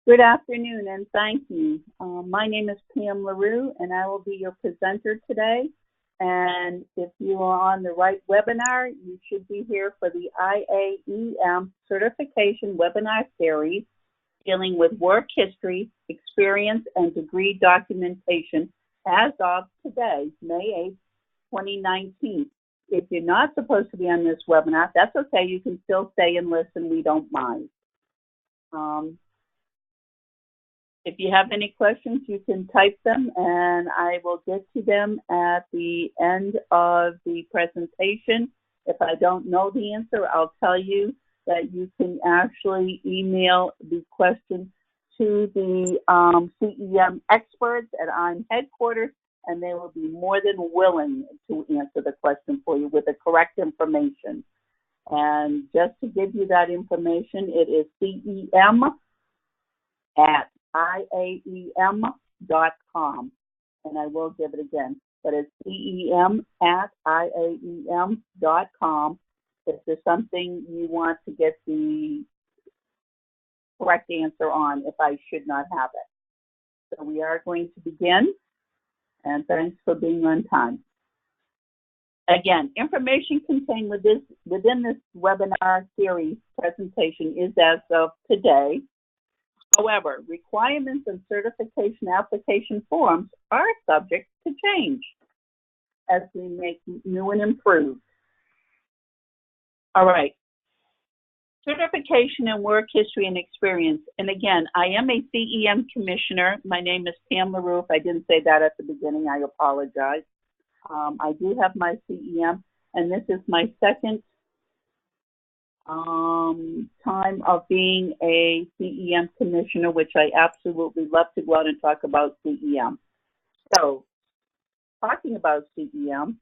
Good afternoon and thank you. My name is Pam LaRue and I will be your presenter today. And if you are on the right webinar, you should be here for the IAEM Certification Webinar Series dealing with work history, experience, and degree documentation as of today, May 8th, 2019. If you're not supposed to be on this webinar, that's okay. You can still stay and listen. We don't mind. If you have any questions, you can type them and I will get to them at the end of the presentation. If I don't know the answer, I'll tell you that you can actually email the question to the CEM experts at IAEM headquarters, and they will be more than willing to answer the question for you with the correct information. And just to give you that information, it is CEM@IAEM.com, and I will give it again, but it's CEM@IAEM.com. If there's something you want to get the correct answer on, if I should not have it. So we are going to begin, and thanks for being on time. Again, information contained within this webinar series presentation is as of today. However, requirements and certification application forms are subject to change as we make new and improved. All right. Certification and work history and experience. And again, I am a CEM commissioner. My name is Pam LaRue. If I didn't say that at the beginning, I apologize. I do have my CEM, and this is my second time of being a CEM commissioner, which I absolutely love to go out and talk about CEM. So, talking about CEM,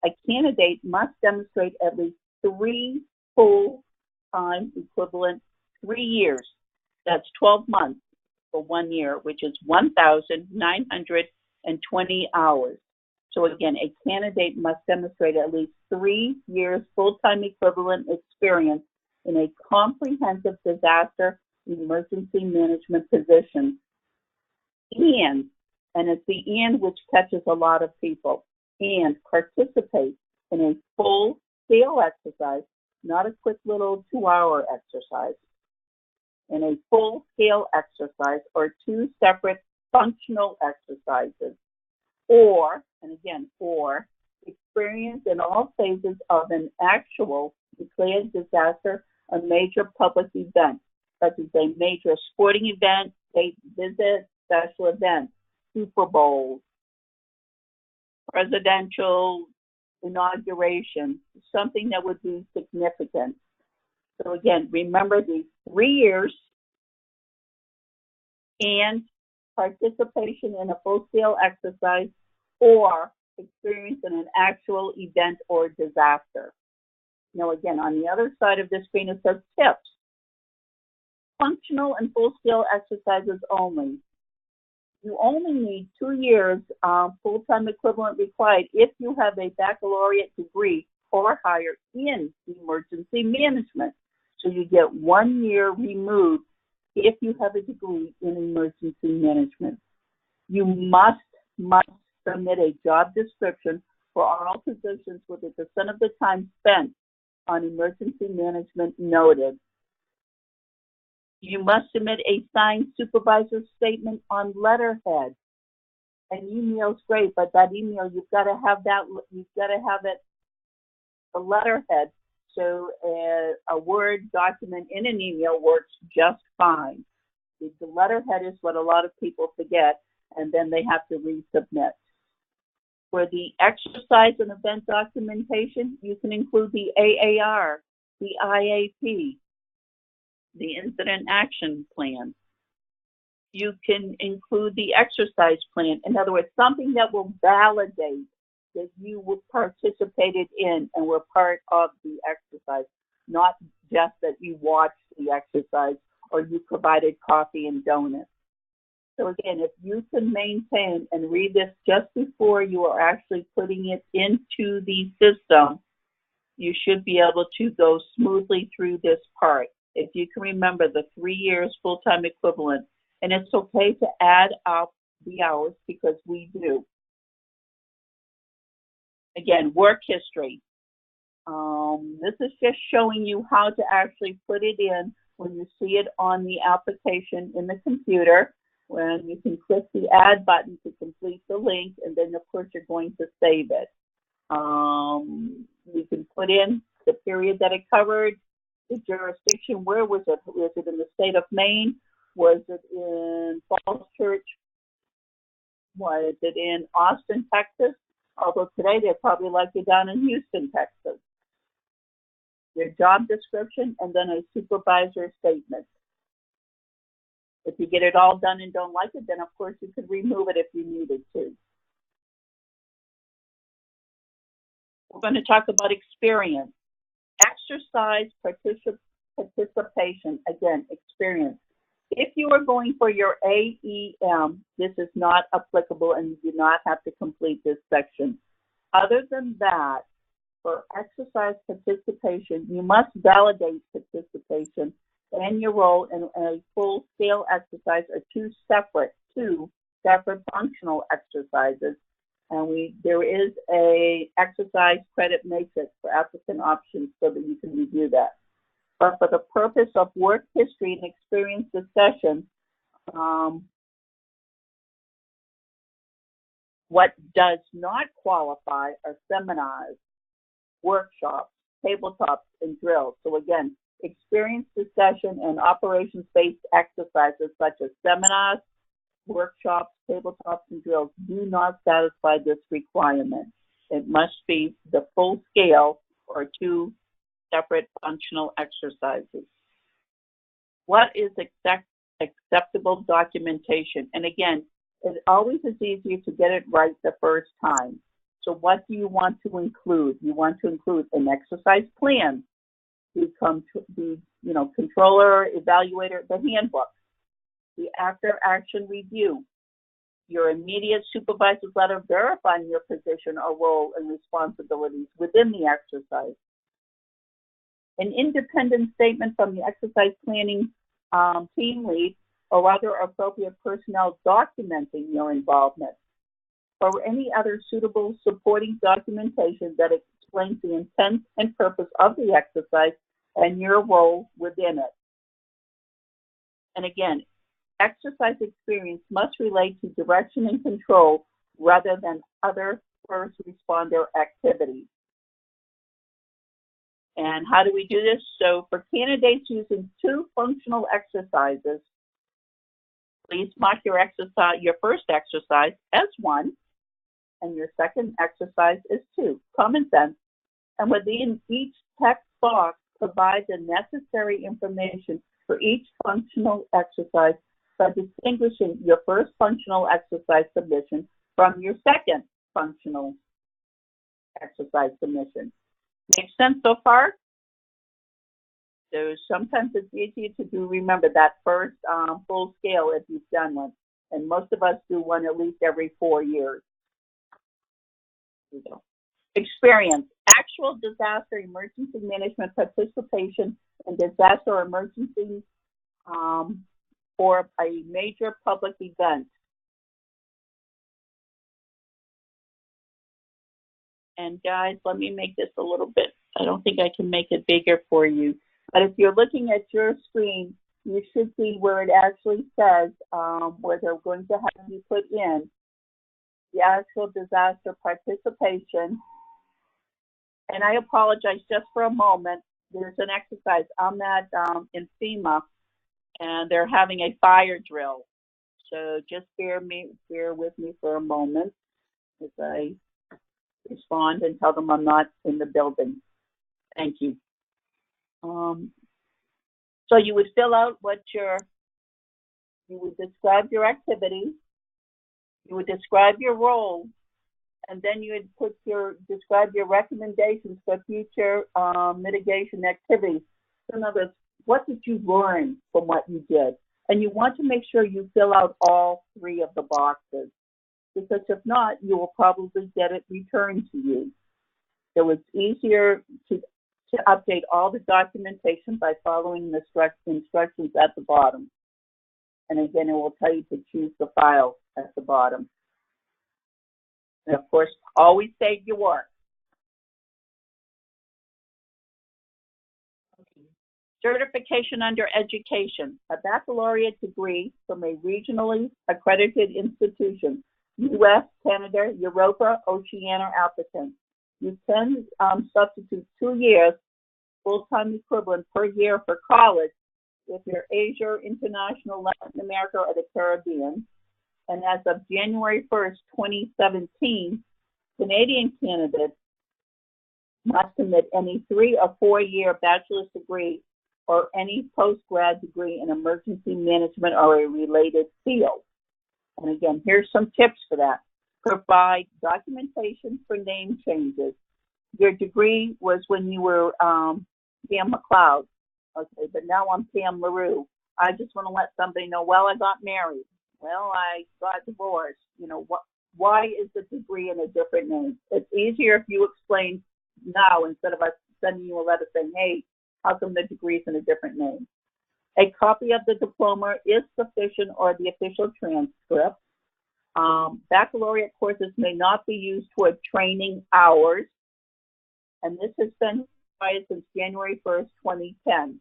a candidate must demonstrate at least 3 full-time equivalent, 3 years. That's 12 months for 1 year, which is 1,920 hours. So again, a candidate must demonstrate at least 3 years full-time equivalent experience in a comprehensive disaster emergency management position. And it's the and which catches a lot of people, and participate in a full-scale exercise, not a quick little 2-hour exercise, in a full-scale exercise or 2 separate functional exercises. Or, and again, or, experience in all phases of an actual declared disaster, a major public event, such as a major sporting event, state visit, special event, Super Bowl, presidential inauguration, something that would be significant. So again, remember these 3 years and participation in a full-scale exercise or experience in an actual event or disaster. Now again, on the other side of the screen it says tips. Functional and full-scale exercises only. You only need 2 years full-time equivalent required if you have a baccalaureate degree or higher in emergency management. So you get 1 year removed if you have a degree in emergency management. You must submit a job description for all positions with a % of the time spent on emergency management noted. You must submit a signed supervisor's statement on letterhead. An email's great, but that email, you've got to have it a letterhead. So a Word document in an email works just fine. The letterhead is what a lot of people forget, and then they have to resubmit. For the exercise and event documentation, you can include the AAR, the IAP, the Incident Action Plan. You can include the exercise plan. In other words, something that will validate that you participated in and were part of the exercise, not just that you watched the exercise or you provided coffee and donuts. So again, if you can maintain and read this just before you are actually putting it into the system, you should be able to go smoothly through this part. if you can remember the 3 years full-time equivalent. And it's okay to add up the hours because we do. Again, work history. This is just showing you how to actually put it in when you see it on the application in the computer, when you can click the add button to complete the link, and then of course you're going to save it. You can put in the period that it covered, the jurisdiction, where was it? Was it in the state of Maine? Was it in Falls Church? Was it in Austin, Texas? Although today they're probably likely down in Houston, Texas. Your job description, and then a supervisor statement. If you get it all done and don't like it, then of course you could remove it if you needed to. We're going to talk about experience. Exercise participation, again, experience. If you are going for your AEM, this is not applicable and you do not have to complete this section. Other than that, for exercise participation, you must validate participation and your role in a full-scale exercise are two separate functional exercises. And there is a exercise credit matrix for applicant options so that you can review that. But for the purpose of work history and experience discussion, what does not qualify are seminars, workshops, tabletops, and drills. So again, experience discussion and operations-based exercises such as seminars, workshops, tabletops, and drills do not satisfy this requirement. It must be the full scale or two separate functional exercises. What is acceptable documentation? And again, it always is easier to get it right the first time. So what do you want to include? You want to include an exercise plan, the controller, evaluator, the handbook, the after action review, your immediate supervisor's letter verifying your position or role and responsibilities within the exercise, an independent statement from the exercise planning team lead or other appropriate personnel documenting your involvement, or any other suitable supporting documentation that explains the intent and purpose of the exercise and your role within it. And again, exercise experience must relate to direction and control rather than other first responder activities. And how do we do this? So for candidates using two functional exercises, please mark your first exercise as 1, and your second exercise is 2. Common sense. And within each text box, provide the necessary information for each functional exercise by distinguishing your first functional exercise submission from your second functional exercise submission. Make sense so far? So sometimes it's easier to remember that first full scale if you've done one. And most of us do one at least every 4 years. Here we go. Experience. Actual disaster emergency management participation in disaster or emergency or a major public event. And guys, let me make this a little bit, I don't think I can make it bigger for you. But if you're looking at your screen, you should see where it actually says, where they're going to have you put in the actual disaster participation. And I apologize just for a moment. There's an exercise. I'm at in FEMA, and they're having a fire drill. So just bear with me for a moment as I respond and tell them I'm not in the building. Thank you. So you would fill out you would describe your activities, you would describe your role, and then you would describe your recommendations for future mitigation activities. So in other words, what did you learn from what you did? And you want to make sure you fill out all 3 of the boxes, because if not, you will probably get it returned to you. So it's easier to to update all the documentation by following the instructions at the bottom. And again, it will tell you to choose the file at the bottom. And of course, always save your work. Certification under education, a baccalaureate degree from a regionally accredited institution, U.S., Canada, Europa, Oceania applicant. You can substitute 2 years full-time equivalent per year for college if you're Asia, International, Latin America, or the Caribbean. And as of January 1st, 2017, Canadian candidates must submit any 3 or 4 year bachelor's degree or any post-grad degree in emergency management or a related field. And again, here's some tips for that. Provide documentation for name changes. Your degree was when you were Pam McLeod, okay, but now I'm Pam LaRue. I just want to let somebody know, well, I got married. Well, I got divorced. You know, why is the degree in a different name? It's easier if you explain now instead of us sending you a letter saying, hey, how come the degree's in a different name? A copy of the diploma is sufficient or the official transcript. Baccalaureate courses may not be used toward training hours, and this has been required since January 1st, 2010.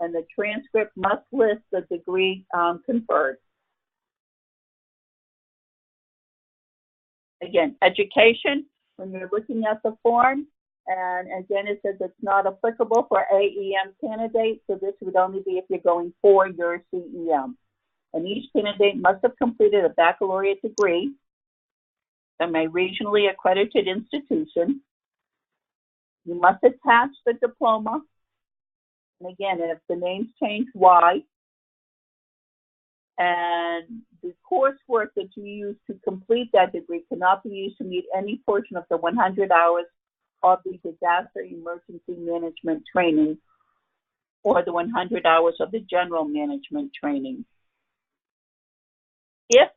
And the transcript must list the degree conferred. Again, education, when you're looking at the form, and again, it says it's not applicable for IAEM candidates, so this would only be if you're going for your CEM. And each candidate must have completed a baccalaureate degree from a regionally accredited institution. You must attach the diploma. And again, if the names change, why? And the coursework that you use to complete that degree cannot be used to meet any portion of the 100 hours of the disaster emergency management training or the 100 hours of the general management training. If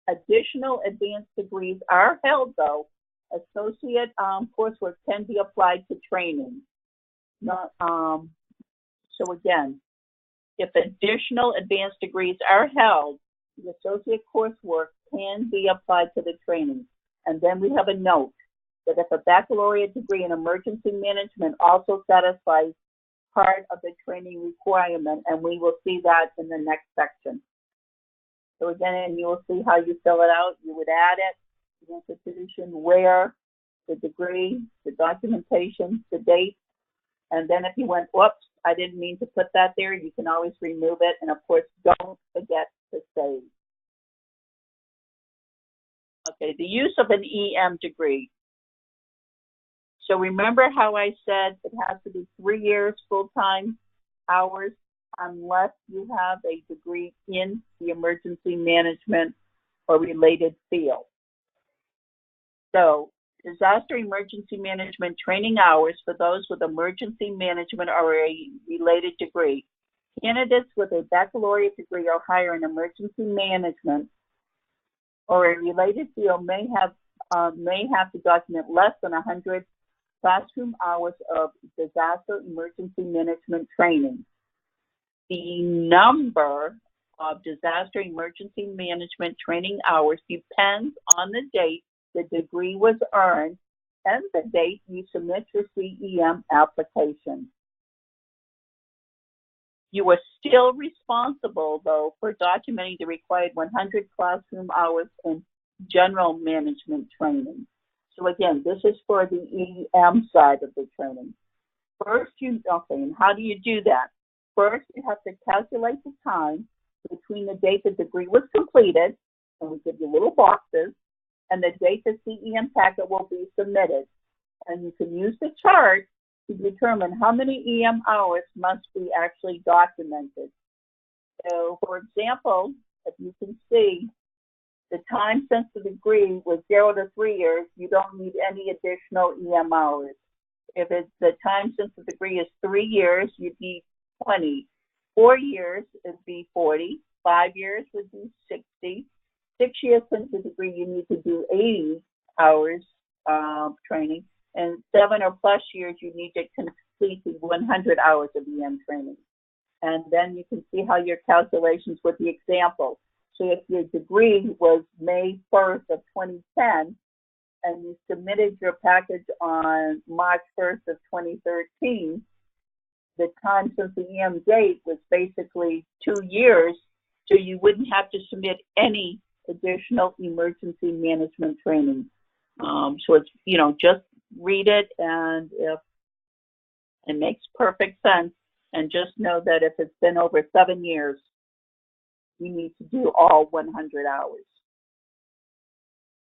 additional advanced degrees are held, though, associate coursework can be applied to training. So again, if additional advanced degrees are held, the associate coursework can be applied to the training. And then we have a note that if a baccalaureate degree in emergency management also satisfies part of the training requirement, and we will see that in the next section. So again, and you will see how you fill it out. You would add it, the institution, where, the degree, the documentation, the date, and then if you went, whoops, I didn't mean to put that there, you can always remove it, and of course, don't forget to save. Okay, the use of an EM degree. So remember how I said it has to be 3 years full-time hours unless you have a degree in the emergency management or related field. So disaster emergency management training hours for those with emergency management or a related degree. Candidates with a baccalaureate degree or higher in emergency management or a related field may have to document less than 100 classroom hours of disaster emergency management training. The number of disaster emergency management training hours depends on the date the degree was earned and the date you submit your CEM application. You are still responsible, though, for documenting the required 100 classroom hours in general management training. So again, this is for the EM side of the training. First, and how do you do that? First, you have to calculate the time between the date the degree was completed, and we give you little boxes, and the date the CEM packet will be submitted. And you can use the chart to determine how many EM hours must be actually documented. So, for example, if you can see, the time since the degree was 0 to 3 years, you don't need any additional EM hours. If it's the time since the degree is 3 years, you'd need 20. 4 years would be 40. 5 years would be 60. 6 years since the degree, you need to do 80 hours of training. And 7 or plus years, you need to complete the 100 hours of EM training. And then you can see how your calculations with the example. So if your degree was May 1st of 2010, and you submitted your package on March 1st of 2013, the time since the EM date was basically 2 years, so you wouldn't have to submit any additional emergency management training. So it's, just read it, and if it makes perfect sense, and just know that if it's been over 7 years, you need to do all 100 hours.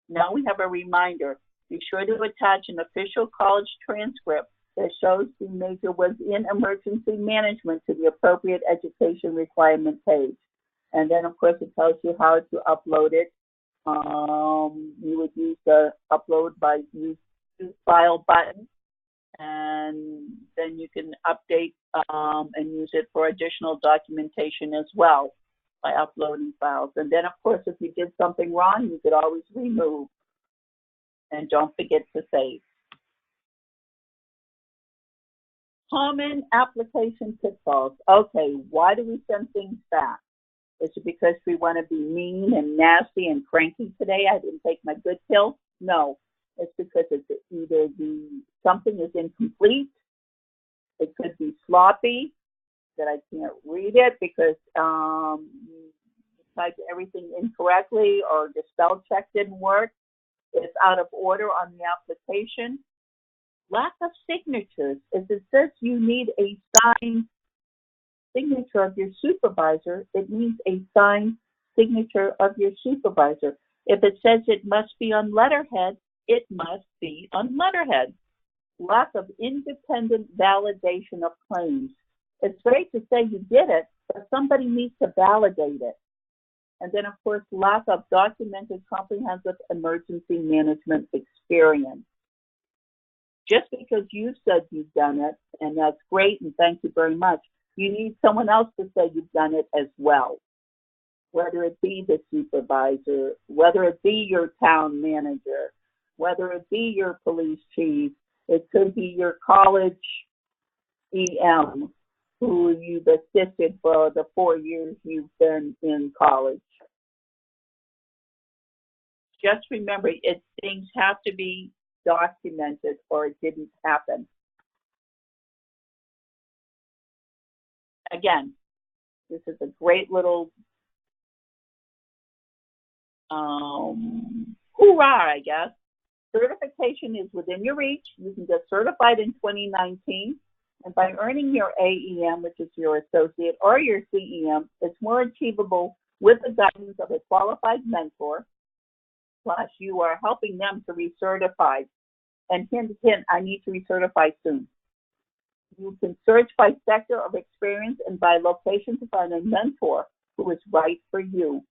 Now we have a reminder. Be sure to attach an official college transcript that shows the major was in emergency management to the appropriate education requirement page. And then, of course, it tells you how to upload it. You would use the upload by use file button, and then you can update and use it for additional documentation as well by uploading files. And then, of course, if you did something wrong, you could always remove. And don't forget to save. Common application pitfalls. Okay, why do we send things back? Is it because we want to be mean and nasty and cranky today? I didn't take my good pill? No. It's because it's either something is incomplete, it could be sloppy, that I can't read it because you typed everything incorrectly, or the spell check didn't work. It's out of order on the application. Lack of signatures. If it says you need a signed signature of your supervisor, it means a signed signature of your supervisor. If it says it must be on letterhead, it must be on letterhead. Lack of independent validation of claims. It's great to say you did it, but somebody needs to validate it. And then, of course, lack of documented comprehensive emergency management experience. Just because you said you've done it, and that's great, and thank you very much, you need someone else to say you've done it as well, whether it be the supervisor, whether it be your town manager, whether it be your police chief, it could be your college EM who you've assisted for the 4 years you've been in college. Just remember, things have to be documented or it didn't happen. Again, this is a great little hoorah, I guess. Certification is within your reach. You can get certified in 2019. And by earning your AEM, which is your associate, or your CEM, it's more achievable with the guidance of a qualified mentor. Plus, you are helping them to recertify. And hint, hint, I need to recertify soon. You can search by sector of experience and by location to find a mentor who is right for you.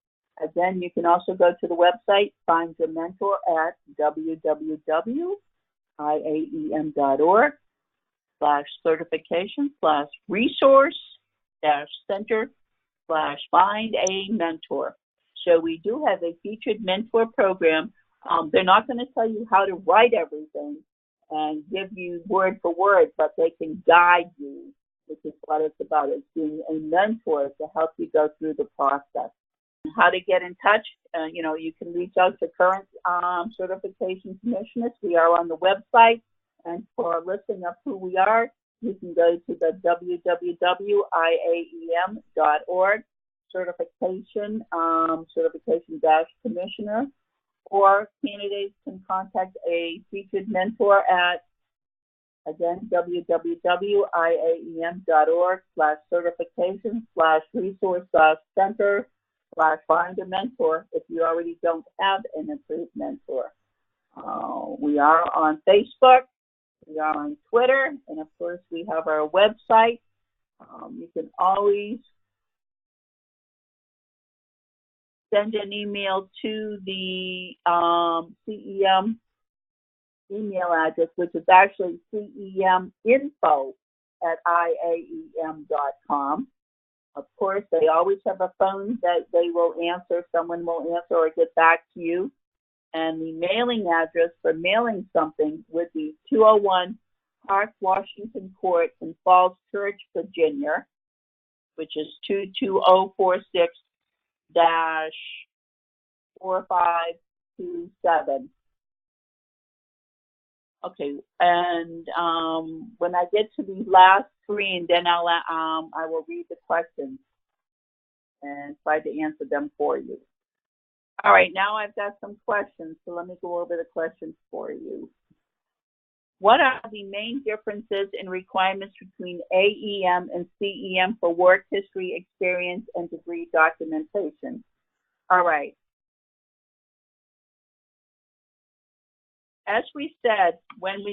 Again, you can also go to the website, find your mentor at www.iaem.org/certification/resource-center/find a mentor. So we do have a featured mentor program. They're not going to tell you how to write everything and give you word for word, but they can guide you, which is what it's about. It's being a mentor to help you go through the process. How to get in touch, you can reach out to current certification commissioners. We are on the website, and for a listing of who we are, you can go to the www.iaem.org certification-commissioner, or candidates can contact a featured mentor at, again, www.iaem.org/certification/resource-center/find a mentor if you already don't have an approved mentor. We are on Facebook, we are on Twitter, and of course we have our website. You can always send an email to the CEM email address, which is actually ceminfo@iaem.com. Of course, they always have a phone that they will answer. Someone will answer or get back to you. And the mailing address for mailing something would be 201 Park Washington Court in Falls Church, Virginia, which is 22046 4527. Okay, and when I get to the last screen, then I will read the questions and try to answer them for you. All right, now I've got some questions, so let me go over the questions for you. What are the main differences in requirements between AEM and CEM for work history, experience, and degree documentation? All right. As we said, when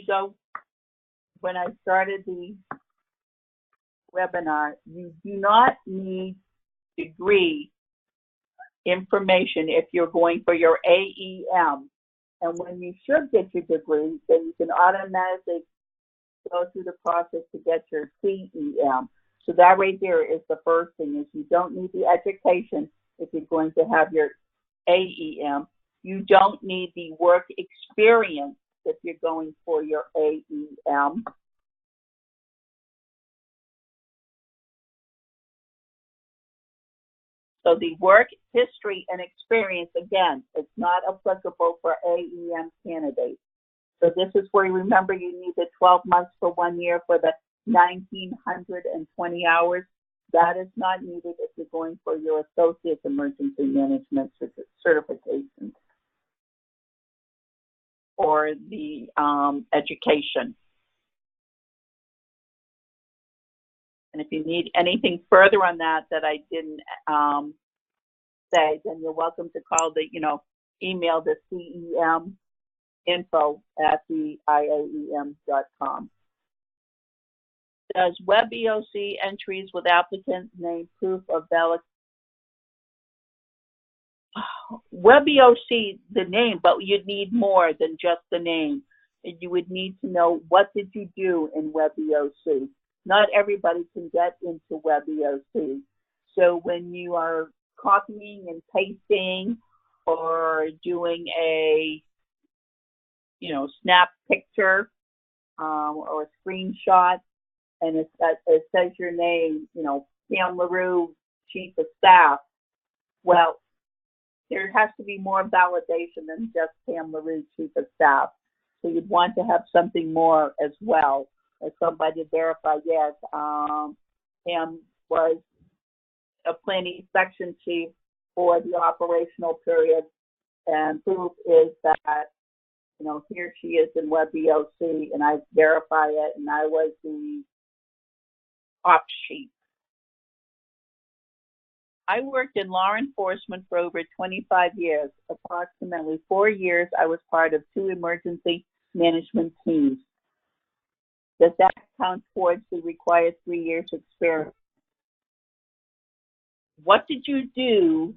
I started the webinar, you do not need degree information if you're going for your AEM. And when you should get your degree, then you can automatically go through the process to get your CEM. So that right there is the first thing, is you don't need the education if you're going to have your AEM. You don't need the work experience if you're going for your AEM. So the work history and experience, again, it's not applicable for AEM candidates. So this is where, remember, you need the 12 months for 1 year for the 1,920 hours. That is not needed if you're going for your Associate Emergency Management certification or the education. And if you need anything further on that I didn't say, then you're welcome to call email the CEM info@IAEM.com. Does WebEOC entries with applicant name proof of valid? WebEOC, the name, but you'd need more than just the name. You would need to know, what did you do in WebEOC? Not everybody can get into WebEOC. So when you are copying and pasting or doing a snap picture or a screenshot, and it says your name, Pam LaRue, Chief of Staff. Well, there has to be more validation than just Pam LaRue, Chief of Staff. So you'd want to have something more as well, as somebody to verify, yes, Pam was a planning section chief for the operational period, and proof is that here she is in WebEOC, and I verify it, and I was the ops chief. I worked in law enforcement for over 25 years. Approximately 4 years, I was part of 2 emergency management teams. Does that count towards the required 3 years experience? What did you do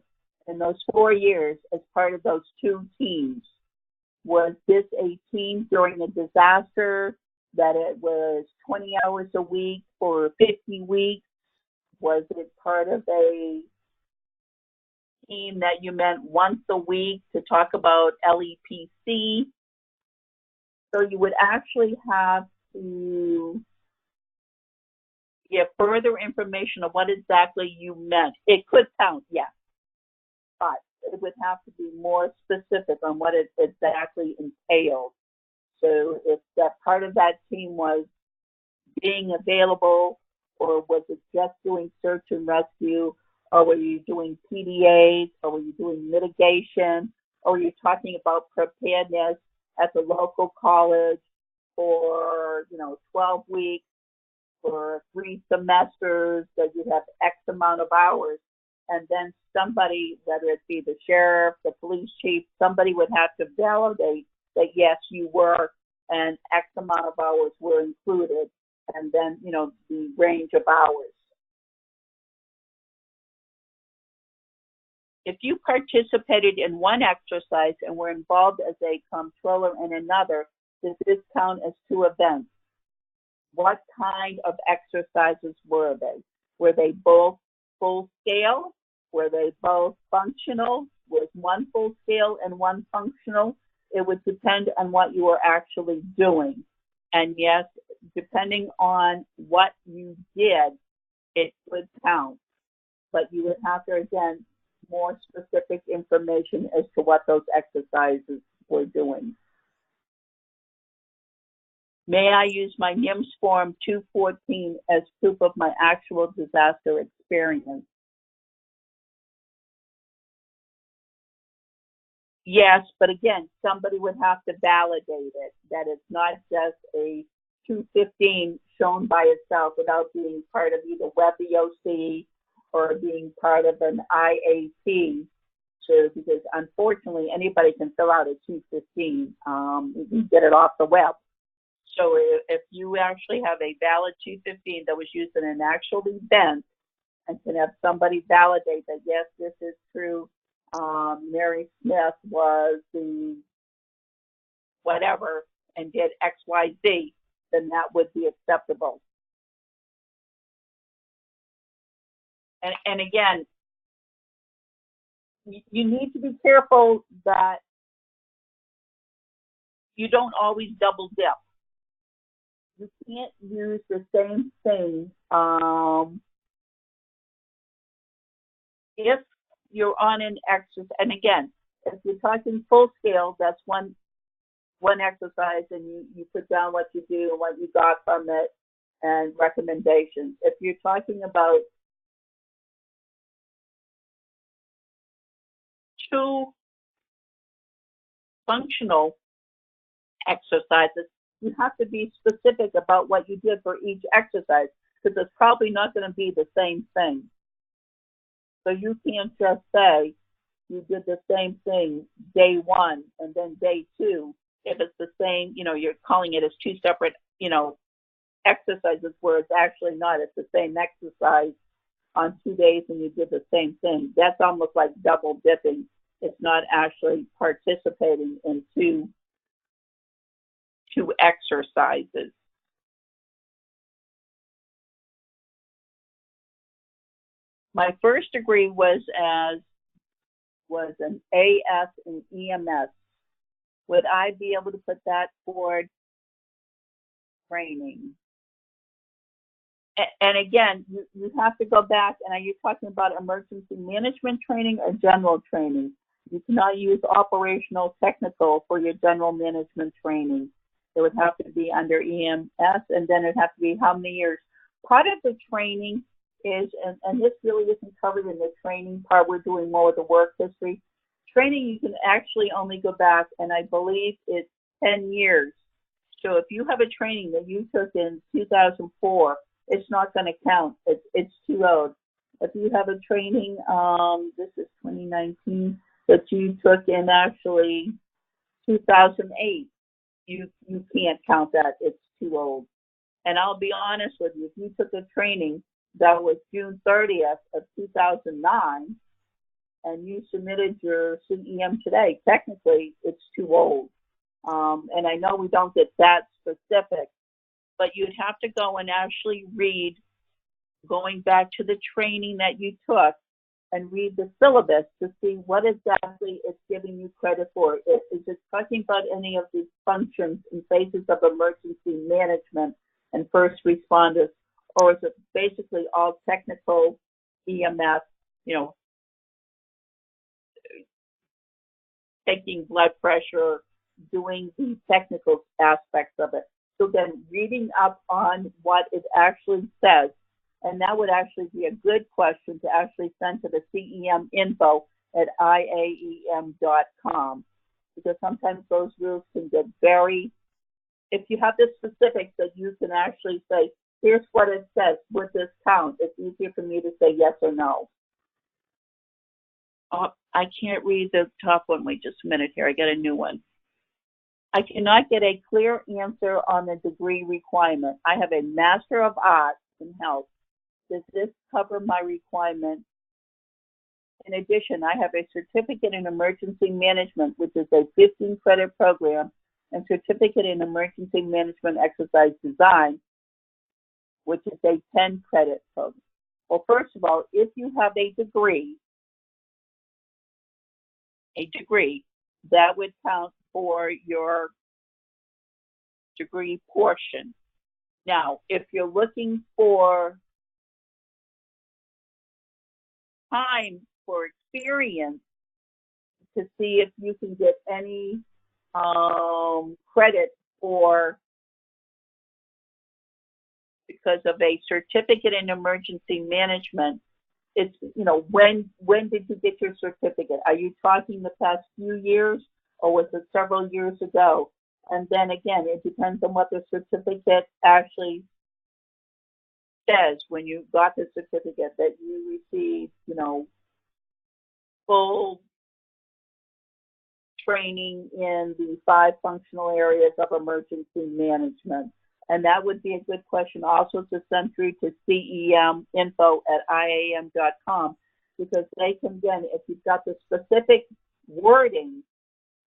in those 4 years as part of those 2 teams? Was this a team during a disaster that it was 20 hours a week for 50 weeks? Was it part of a team that you met once a week to talk about LEPC? So you would actually have to give further information on what exactly you meant. It could count, yes, but it would have to be more specific on what it exactly entailed. So if that part of that team was being available, or was it just doing search and rescue, or were you doing PDAs, or were you doing mitigation, or were you talking about preparedness at the local college for 12 weeks, for 3 semesters, that you'd have X amount of hours, and then somebody, whether it be the sheriff, the police chief, somebody would have to validate that yes, you were, and X amount of hours were included, and then the range of hours. If you participated in one exercise and were involved as a comptroller in another, does this count as 2 events? What kind of exercises were they? Were they both full scale? Were they both functional? was one full scale and one functional, it would depend on what you were actually doing. And yes, depending on what you did, it would count. But you would have to, again, more specific information as to what those exercises were doing. May I use my NIMS Form 214 as proof of my actual disaster experience? Yes, but again, somebody would have to validate it, that it's not just a 215 shown by itself without being part of either WebEOC or being part of an IAT. So, because unfortunately, anybody can fill out a 215. You can get it off the web. So if you actually have a valid 215 that was used in an actual event and can have somebody validate that, yes, this is true, Mary Smith was the whatever and did XYZ, then that would be acceptable. And again, you need to be careful that you don't always double dip. You can't use the same thing. If you're on an exercise, and again, if you're talking full scale, that's one exercise, and you put down what you do and what you got from it and recommendations. If you're talking about two functional exercises, you have to be specific about what you did for each exercise, because it's probably not going to be the same thing. So you can't just say you did the same thing day one and then day two. If it's the same, you're calling it as two separate, exercises, where it's actually not. It's the same exercise on 2 days and you did the same thing. That's almost like double dipping. It's not actually participating in two exercises. My first degree was an AS in EMS. Would I be able to put that toward training? And again, you have to go back, and are you talking about emergency management training or general training? You cannot use operational technical for your general management training. It would have to be under EMS, and then it'd have to be how many years. Part of the training is, and this really isn't covered in the training part, we're doing more with the work history. Training, you can actually only go back, and I believe it's 10 years. So if you have a training that you took in 2004, it's not going to count. It's too old. If you have a training, this is 2019, that you took in actually 2008, you can't count that. It's too old. And I'll be honest with you, if you took a training that was June 30th of 2009 and you submitted your CEM today, technically it's too old. And I know we don't get that specific, but you'd have to go and actually read, going back to the training that you took, and read the syllabus to see what exactly it's giving you credit for. Is it talking about any of these functions in phases of emergency management and first responders, or is it basically all technical EMS, taking blood pressure, doing the technical aspects of it? So then reading up on what it actually says, and that would actually be a good question to actually send to the CEM info at IAEM.com, because sometimes those rules can get very, if you have the specifics that you can actually say, here's what it says, would this count? It's easier for me to say yes or no. I can't read the top one. Wait just a minute here. I got a new one. I cannot get a clear answer on the degree requirement. I have a Master of Arts in Health. Does this cover my requirement? In addition, I have a certificate in emergency management, which is a 15-credit program, and certificate in emergency management exercise design, which is a 10-credit program. Well, first of all, if you have a degree, a degree, that would count for your degree portion. Now, if you're looking for time for experience to see if you can get any credit for because of a certificate in emergency management, it's, when did you get your certificate? Are you talking the past few years, or was it several years ago? And then again, it depends on what the certificate actually says when you got the certificate, that you received, full training in the 5 functional areas of emergency management. And that would be a good question also to send through to ceminfo@iam.com, because they can, again, if you've got the specific wording,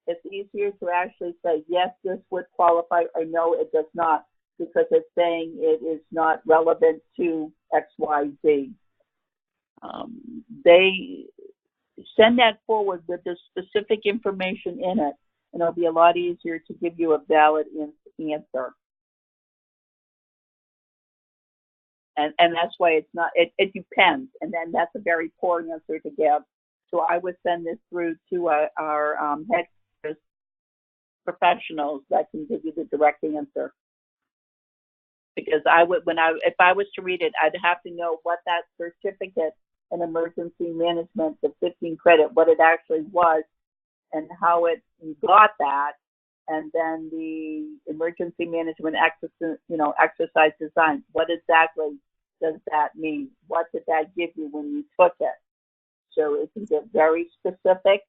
it's easier to actually say, yes, this would qualify, or no, it does not, because it's saying it is not relevant to XYZ. They send that forward with the specific information in it, and it'll be a lot easier to give you a valid answer. And that's why it's not, it depends, and then that's a very poor answer to give. So I would send this through to our head professionals that can give you the direct answer. Because if I was to read it, I'd have to know what that certificate in emergency management, the 15 credit, what it actually was, and how you got that, and then the emergency management exercise design. What exactly does that mean? What did that give you when you took it? So it can get very specific,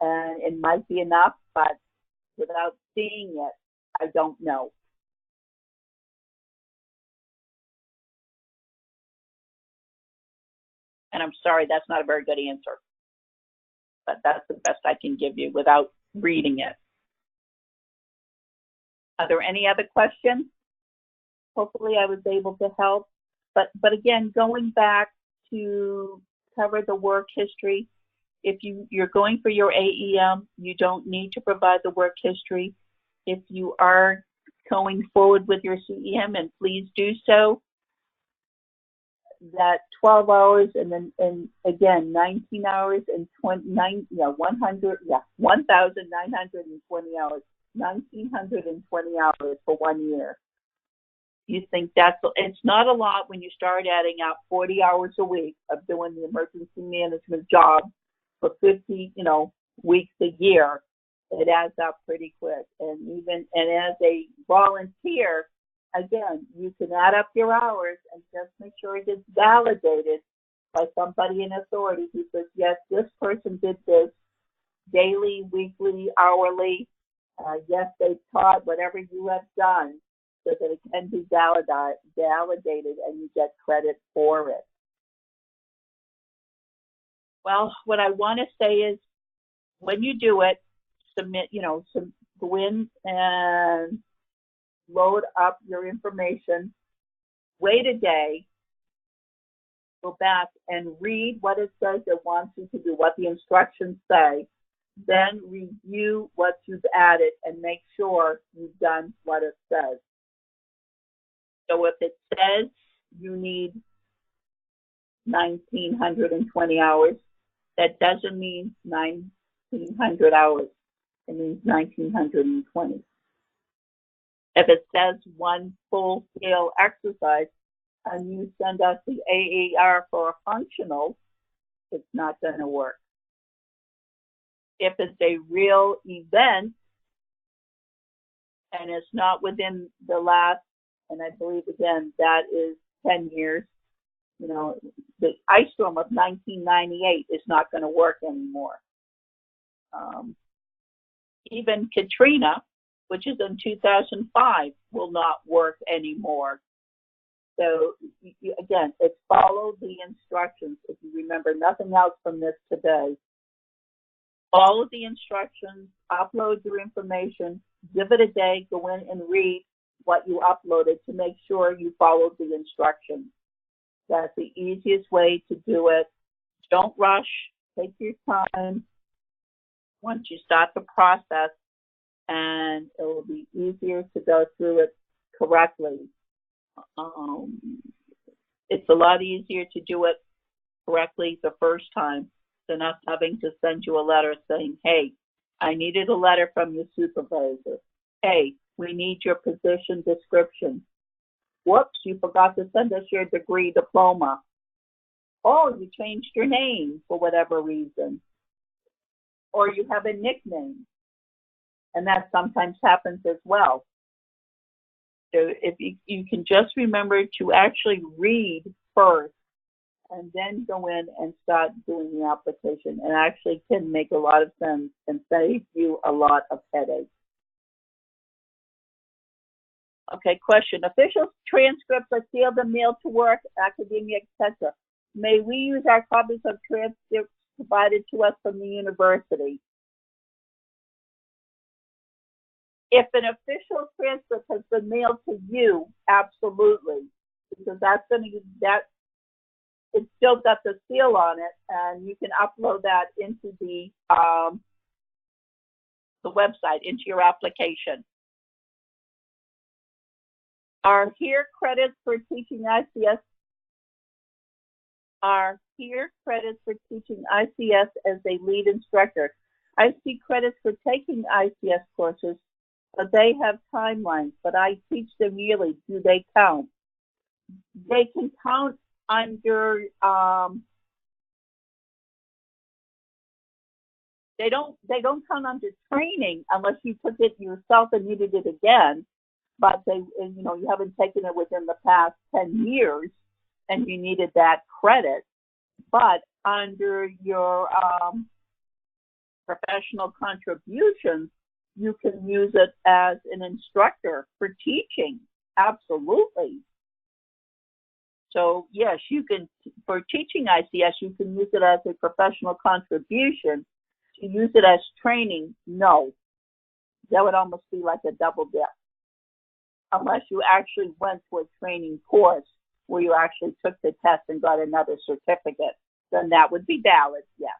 and it might be enough, but without seeing it, I don't know. And I'm sorry, that's not a very good answer, but that's the best I can give you without reading it. Are there any other questions? Hopefully I was able to help. But again, going back to cover the work history, if you're going for your AEM, you don't need to provide the work history. If you are going forward with your CEM, and please do so, that 12 hours and then again 19 hours and 1,920 hours, 1,920 hours for 1 year. You think it's not a lot when you start adding up 40 hours a week of doing the emergency management job for 50, weeks a year. It adds up pretty quick. And as a volunteer, again, you can add up your hours and just make sure it gets validated by somebody in authority who says, yes, this person did this daily, weekly, hourly. Yes, they taught whatever you have done, so that it can be validated and you get credit for it. Well, what I want to say is, when you do it, submit, go in and load up your information, wait a day, go back and read what it says it wants you to do, what the instructions say, then review what you've added and make sure you've done what it says. So if it says you need 1,920 hours, that doesn't mean 1,900 hours. It means 1,920. If it says one full-scale exercise and you send us the AAR for a functional, it's not going to work. If it's a real event and it's not within the last, and I believe, again, that is 10 years, the ice storm of 1998 is not going to work anymore. Even Katrina, which is in 2005, will not work anymore. So, again, it's follow the instructions. If you remember nothing else from this today, follow the instructions, upload your information, give it a day, go in and read what you uploaded to make sure you followed the instructions. That's the easiest way to do it. Don't rush. Take your time. once you start the process, and it will be easier to go through it correctly. Um, it's a lot easier to do it correctly the first time than us having to send you a letter saying, hey, I needed a letter from your supervisor. Hey, we need your position description. Whoops, you forgot to send us your degree diploma. Oh, you changed your name for whatever reason. Or you have a nickname. And that sometimes happens as well. So if you can just remember to actually read first and then go in and start doing the application, and actually can make a lot of sense and save you a lot of headaches. Okay, question. Official transcripts are sealed and mailed to work, academia, etc. May we use our copies of transcripts provided to us from the university? If an official transcript has been mailed to you, absolutely, because that's going to it's still got the seal on it, and you can upload that into the website, into your application. Are here credits for teaching ICS? Are here credits for teaching ICS as a lead instructor? I see credits for taking ICS courses, but they have timelines, but I teach them yearly. Do they count? They can count under, they don't count under training unless you took it yourself and needed it again, but you haven't taken it within the past 10 years and you needed that credit. But under your professional contributions, you can use it as an instructor for teaching. Absolutely. So yes, you can, for teaching ICS, you can use it as a professional contribution. To use it as training, no. That would almost be like a double dip. Unless you actually went to a training course where you actually took the test and got another certificate, then that would be valid, yes.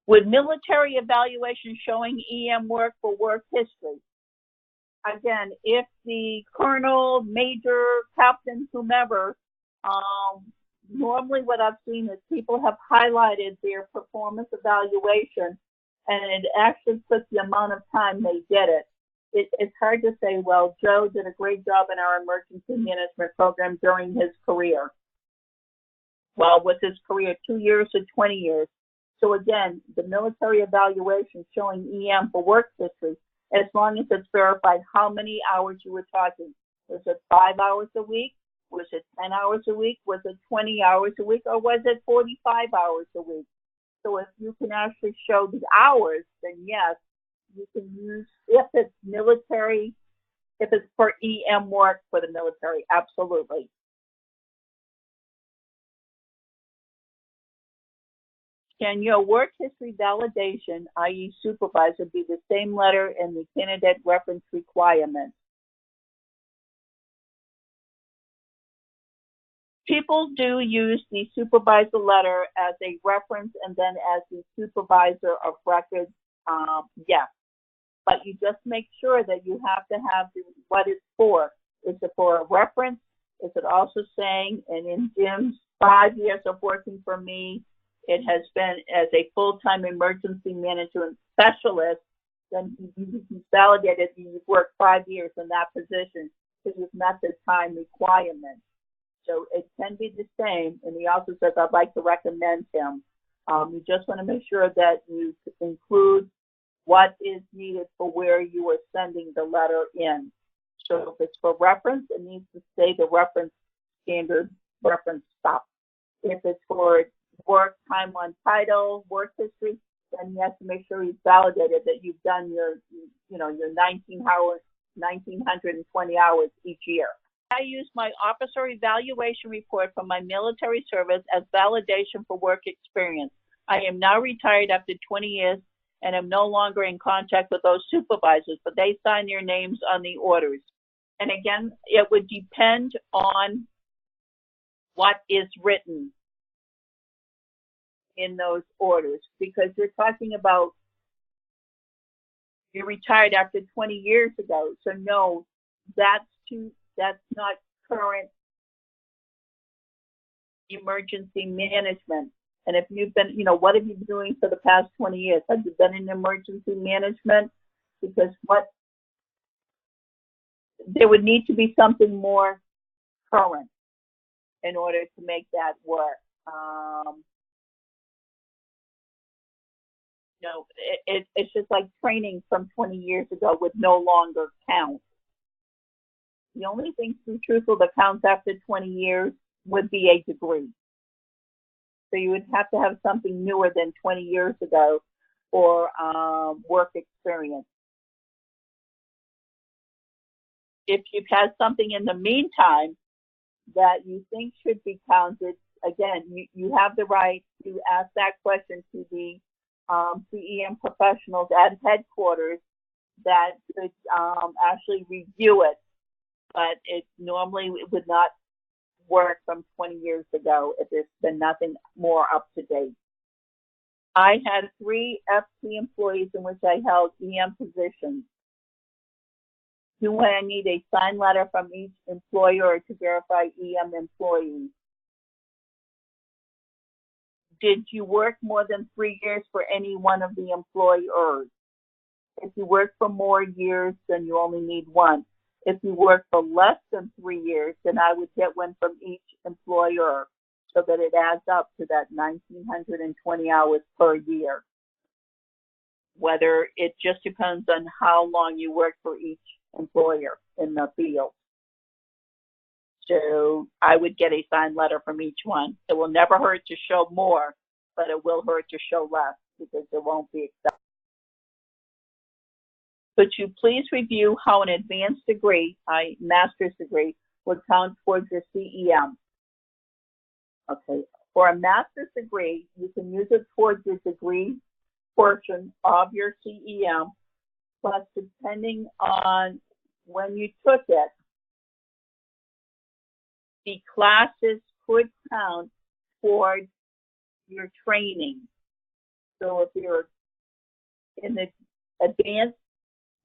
Would military evaluation showing EM work for work history? Again, if the colonel, major, captain, whomever, normally what I've seen is people have highlighted their performance evaluation and it actually puts the amount of time they did it. It's hard to say, well, Joe did a great job in our emergency management program during his career. Well, was his career 2 years or 20 years? So again, the military evaluation showing EM for work history, as long as it's verified how many hours you were talking. Was it 5 hours a week? Was it 10 hours a week? Was it 20 hours a week? Or was it 45 hours a week? So if you can actually show the hours, then yes, you can use, if it's military, if it's for EM work for the military, absolutely. Can your work history validation, i.e. supervisor, be the same letter in the candidate reference requirement? People do use the supervisor letter as a reference and then as the supervisor of record, yes. But you just make sure that you have to have what it's for. Is it for a reference? Is it also saying, and in Jim's 5 years of working for me, it has been as a full-time emergency management specialist, then he's validated that you've worked 5 years in that position, so you've met the time requirement. So it can be the same, and he also says, I'd like to recommend him. You just want to make sure that you include what is needed for where you are sending the letter in. So if it's for reference, it needs to say the reference standard reference stop. If it's for work time on title, work history, then you have to make sure you've validated that you've done your 1,920 hours each year. I use my officer evaluation report from my military service as validation for work experience. I am now retired after 20 years and am no longer in contact with those supervisors, but they sign their names on the orders. And again, it would depend on what is written. in those orders, because you're talking about you retired after 20 years ago. So no, that's not current emergency management. And if you've been, what have you been doing for the past 20 years? Have you been in emergency management? Because there would need to be something more current in order to make that work. It's just like training from 20 years ago would no longer count. The only thing, to be truthful, that counts after 20 years would be a degree. So you would have to have something newer than 20 years ago for work experience. If you've had something in the meantime that you think should be counted, again, you have the right to ask that question to the CEM professionals at headquarters that could actually review it, but it normally would not work from 20 years ago if there's been nothing more up to date. I had 3 FT employees in which I held EM positions. Do I need a signed letter from each employer to verify EM employees? Did you work more than 3 years for any one of the employers? If you work for more years, then you only need one. If you work for less than 3 years, then I would get one from each employer so that it adds up to that 1,920 hours per year. Whether it just depends on how long you work for each employer in the field. So I would get a signed letter from each one. It will never hurt to show more, but it will hurt to show less because it won't be accepted. Could you please review how an advanced degree, a master's degree, would count towards your CEM? Okay, for a master's degree, you can use it towards your degree portion of your CEM, plus depending on when you took it, the classes could count towards your training. So if you're in the advanced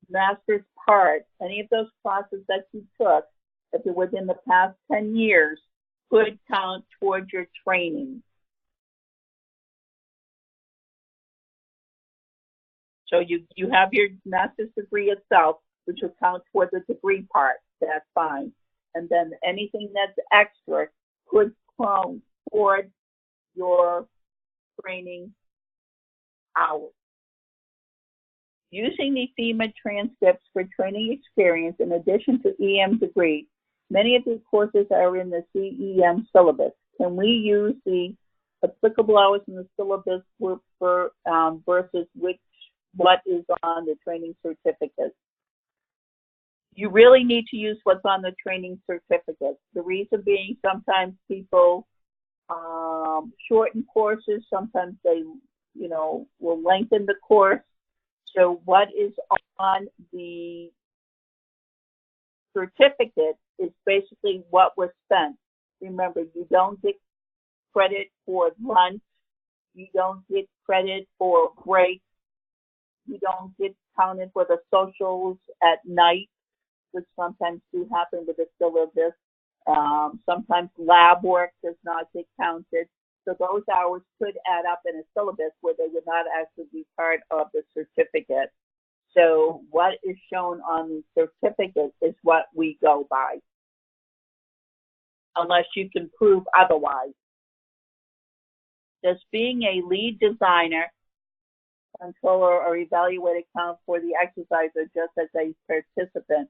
master's part, any of those classes that you took, if it was within the past 10 years, could count towards your training. So you have your master's degree itself, which will count towards the degree part. That's fine. And then anything that's extra could count towards your training hours. Using the FEMA transcripts for training experience in addition to EM degree, many of these courses are in the CEM syllabus. Can we use the applicable hours in the syllabus for versus what is on the training certificate? You really need to use what's on the training certificate. The reason being, sometimes people shorten courses. Sometimes they, will lengthen the course. So what is on the certificate is basically what was spent. Remember, you don't get credit for lunch. You don't get credit for breaks. You don't get counted for the socials at night, which sometimes do happen with the syllabus. Sometimes lab work does not get counted. So those hours could add up in a syllabus where they would not actually be part of the certificate. So what is shown on the certificate is what we go by, unless you can prove otherwise. Does being a lead designer, controller, or evaluator count for the exercise or just as a participant?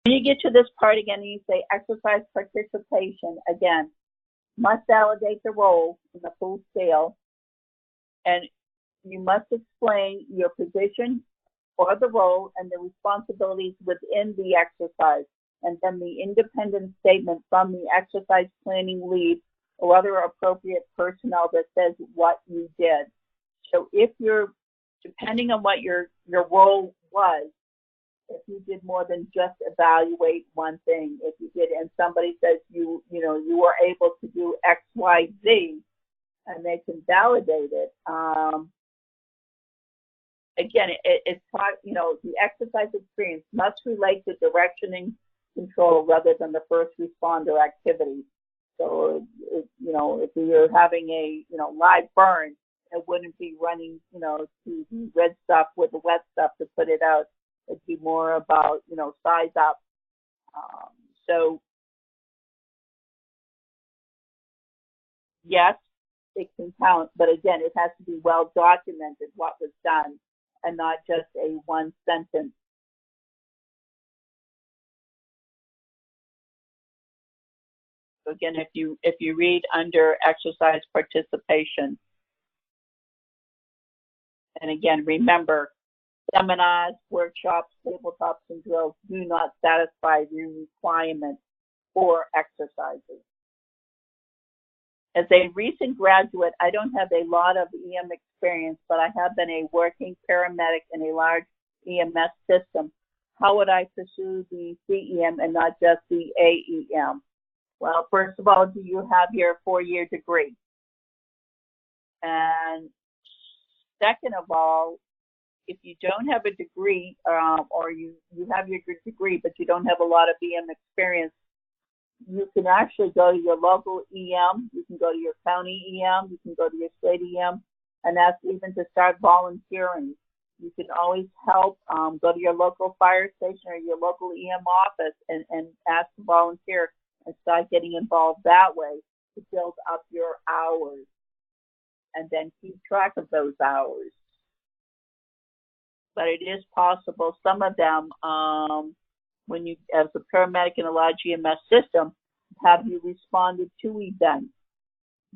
When you get to this part again, you say exercise participation, again, must validate the role in the full scale, and you must explain your position or the role and the responsibilities within the exercise, and then the independent statement from the exercise planning lead or other appropriate personnel that says what you did. So if you're, depending on what your role was, if you did more than just evaluate one thing, if you did, and somebody says you were able to do X, Y, Z, and they can validate it. Again, it's taught, the exercise experience must relate to directioning control rather than the first responder activity. So, if you're having a, live burn, it wouldn't be running, to the red stuff with the wet stuff to put it out. It'd be more about, size up. So, yes, it can count, but again, it has to be well documented what was done and not just a one sentence. So again, if you read under exercise participation, and again, remember, seminars, workshops, tabletops, and drills do not satisfy the requirements for exercises. As a recent graduate, I don't have a lot of EM experience, but I have been a working paramedic in a large EMS system. How would I pursue the CEM and not just the AEM? Well, first of all, do you have your 4-year degree? And second of all, if you don't have a degree, or you have your degree, but you don't have a lot of EM experience, you can actually go to your local EM, you can go to your county EM, you can go to your state EM, and ask even to start volunteering. You can always help, go to your local fire station or your local EM office and ask to volunteer and start getting involved that way to build up your hours and then keep track of those hours. But it is possible, some of them, when you, as a paramedic in a large EMS system, have you responded to events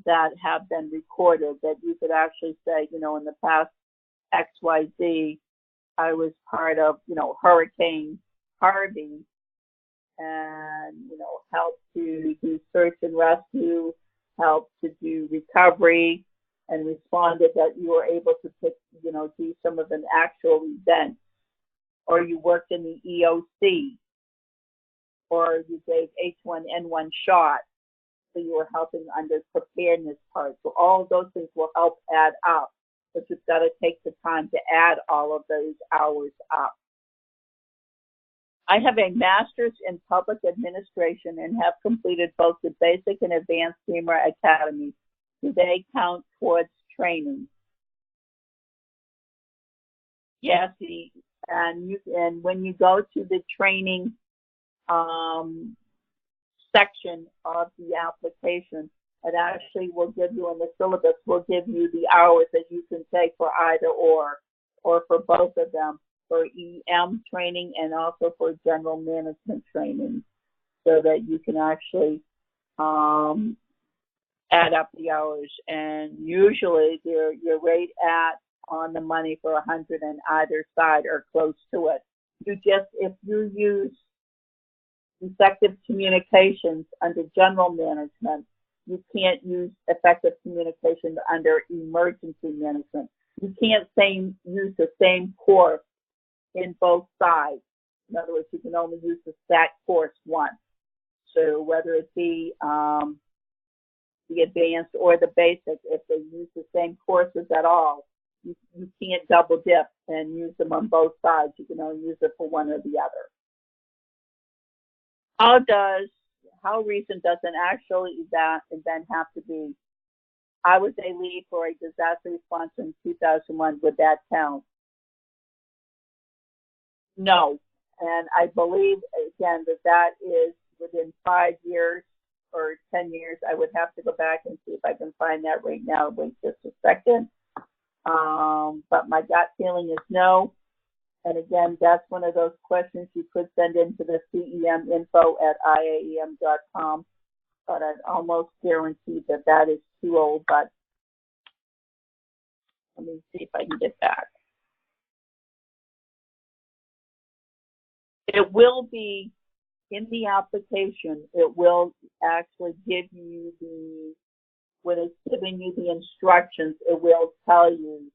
that have been recorded that you could actually say, in the past XYZ, I was part of, Hurricane Harvey and, helped to do search and rescue, helped to do recovery, and responded that you were able to pick, do some of an actual event, or you worked in the EOC, or you gave H1N1 shot, so you were helping under preparedness part. So all of those things will help add up, but you've got to take the time to add all of those hours up. I have a master's in public administration and have completed both the basic and advanced FEMA academies. Do they count towards training? Yes, and when you go to the training section of the application, it actually will give you, in the syllabus, will give you the hours that you can take for either or for both of them, for EM training and also for general management training, so that you can actually add up the hours. And usually you're right at on the money for 100 on either side or close to it. If you use effective communications under general management, you can't use effective communication under emergency management. You can't use the same course in both sides. In other words, you can only use the stat course once. So whether it be the advanced or the basic, if they use the same courses at all, you can't double dip and use them on both sides. You can only use it for one or the other. How recent does an actual event have to be? I was a lead for a disaster response in 2001. Would that count? No. And I believe, again, that is within 5 years or 10 years. I would have to go back and see if I can find that right now. Wait just a second. But my gut feeling is no. And again, that's one of those questions you could send into the CEM info at IAEM.com. But I'd almost guarantee that is too old. But let me see if I can get back. It will be in the application. It will actually give you when it's giving you the instructions, it will tell you.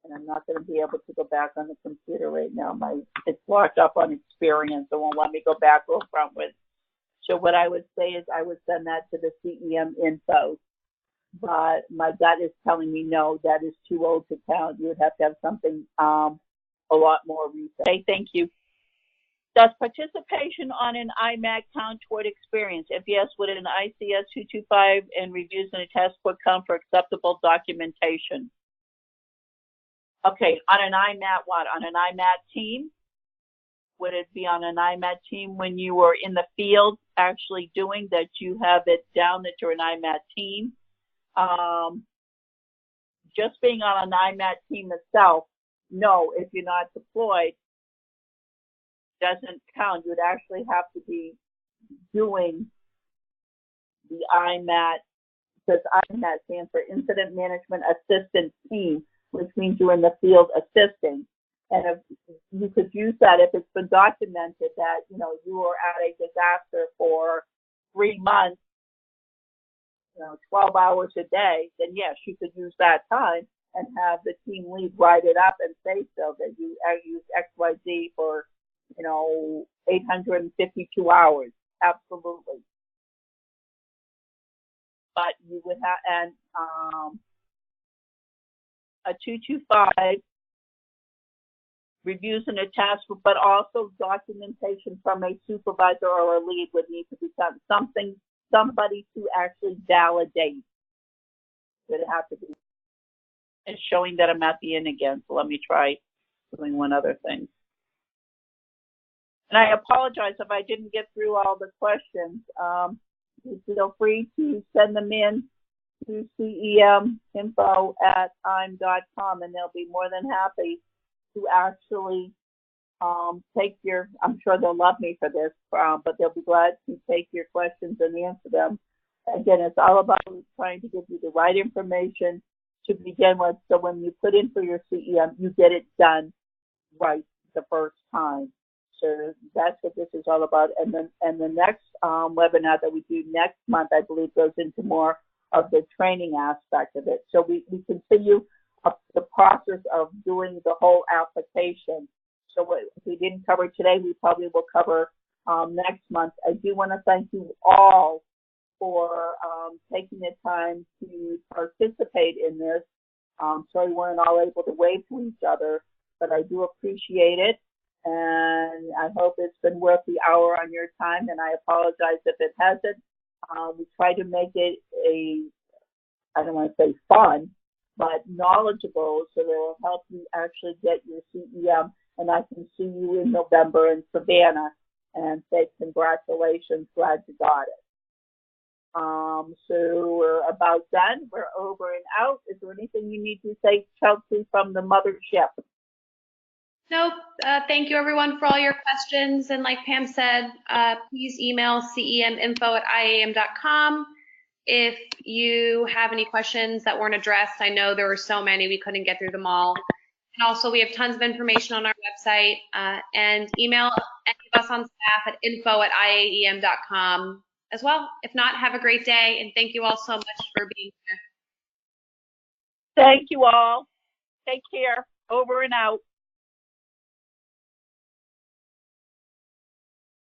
And I'm not going to be able to go back on the computer right now. It's locked up on experience. It won't let me go back or front with. So what I would say is I would send that to the CEM info but my gut is telling me no, that is too old to count. You would have to have something a lot more recent. Okay, thank you. Does participation on an IMAT count toward experience? If yes, would an ICS 225 and reviews and a test book count for acceptable documentation? Okay, on an IMAT what? On an IMAT team? Would it be on an IMAT team when you were in the field actually doing that, you have it down that you're an IMAT team? Just being on an IMAT team itself, no, if you're not deployed, doesn't count. You would actually have to be doing the IMAT, because IMAT stands for Incident Management Assistance Team, which means you're in the field assisting. And if you could use that, if it's been documented that, you know, you were at a disaster for 3 months, 12 hours a day, then yes, you could use that time and have the team lead write it up and say so that you used XYZ for, 852 hours. Absolutely. But you would have, and a 225 reviews and a task, but also documentation from a supervisor or a lead would need to be done. Somebody to actually validate would have to be. And showing that I'm at the end again, so let me try doing one other thing. And I apologize if I didn't get through all the questions. Feel free to send them in to ceminfo@IAEM.com, and they'll be more than happy to actually take your, I'm sure they'll love me for this, but they'll be glad to take your questions and answer them. Again, it's all about trying to give you the right information to begin with, so when you put in for your CEM, you get it done right the first time. So that's what this is all about. And then, the next webinar that we do next month, I believe, goes into more of the training aspect of it. So we continue the process of doing the whole application. So what we didn't cover today, we probably will cover next month. I do want to thank you all for taking the time to participate in this. Sorry we weren't all able to wave to each other, but I do appreciate it. And I hope it's been worth the hour on your time, and I apologize if it hasn't. We try to make it I don't want to say fun, but knowledgeable, so that it will help you actually get your CEM. And I can see you in November in Savannah and say congratulations, glad you got it. So we're about done. We're over and out. Is there anything you need to say, Chelsea, from the mothership? Nope. Thank you, everyone, for all your questions. And like Pam said, please email ceminfo@IAEM.com if you have any questions that weren't addressed. I know there were so many, we couldn't get through them all. And also, we have tons of information on our website. And email any of us on staff at info@IAEM.com as well. If not, have a great day. And thank you all so much for being here. Thank you all. Take care. Over and out.